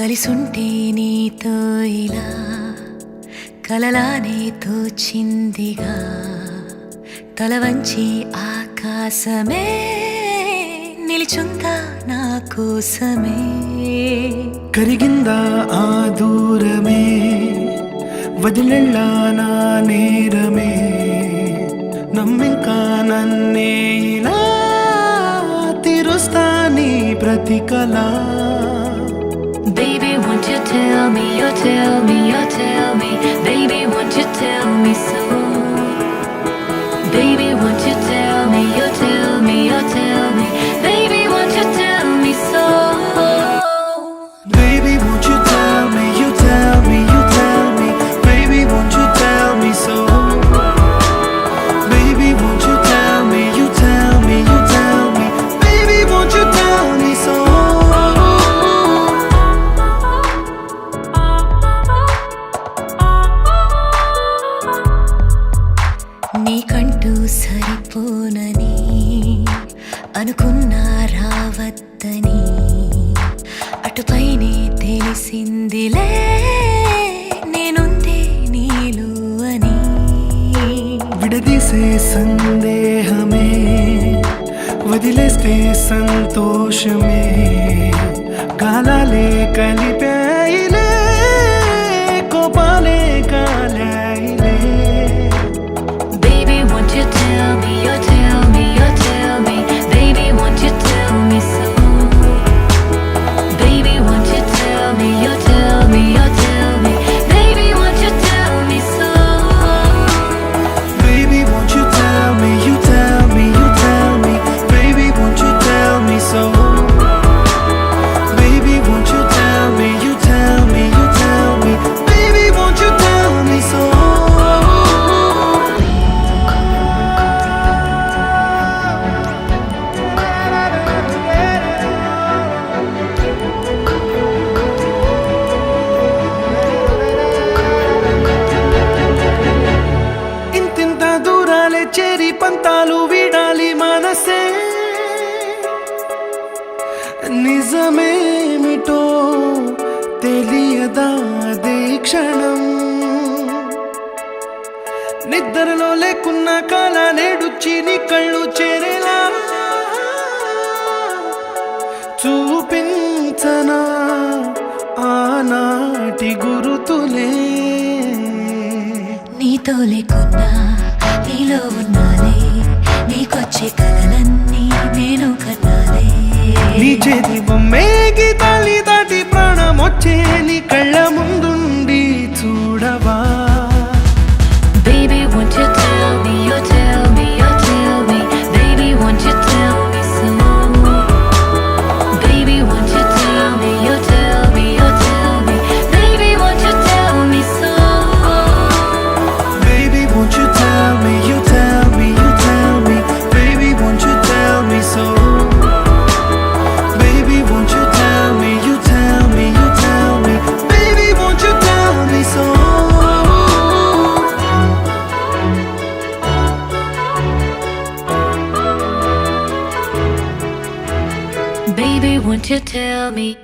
కలిసుంటే నీతో ఇలా కలలానే తోచిందిగా తల వంచి ఆకాశమే నిలిచుందా నా కోసమే కరిగిందా ఆ దూరమే వదిలెళ్ళా నా నేరమే నమ్మింకా నన్నే ఇలా తీరుస్తా నీ ప్రతి కళ Baby, won't you tell me, you tell me, you tell me Baby, won't you tell me so Baby, won't you tell me, you tell me, you tell me Baby, won't you tell me so Baby, won't you tell me, you tell me, you tell me Baby, won't you tell me so Baby, won't you tell me, you tell me, you tell me Baby, won't you tell me so నీకంటూ సరిపోనని అనుకున్నా రావద్దని అటుపైనే తెలిసిందిలే నేనుందే నీలో అని విడదీసే సందేహమే వదిలేస్తే సంతోషమే కాలాలే కలిపాయిలే కోపాలే కాలాయిలే Baby, won't you tell me, you tell me, you tell me Baby, won't you tell me so Baby, won't you tell me, you tell me, you tell me Baby, won't you tell me so Baby, won't you tell me, you tell me, you tell me Baby, won't you tell me so Baby, won't you tell me, you tell me, you tell me Baby, won't you tell me so ఇంతింత దూరాలే చేరి పంతాలు వీడాలి మనసే నిజమేమిటో తెలియదా అదే క్షణం నిద్రలో లేకున్న కాల నేడుచ్చి నీ కళ్ళు చేరేలా చూపించనా ఆనాటి గురుతులే నీతో లేకున్నా నీలో ఉన్నాలే నీకొచ్చే కలలన్నీ నేను కన్నాలే నీ చేతి బొమ్మే గీతాలి దాటి ప్రాణం వచ్చే నీ కళ్ళ ముందుండి చూడవా Baby, won't you tell me, you tell me, you tell me Baby, won't you tell me so Baby, won't you tell me, you tell me, you tell me Baby, won't you tell me so Baby, won't you tell me, you tell me, you tell me Baby, won't you tell me so Baby, won't you tell me, you tell me, you tell me Baby, won't you tell me so Baby, won't you tell me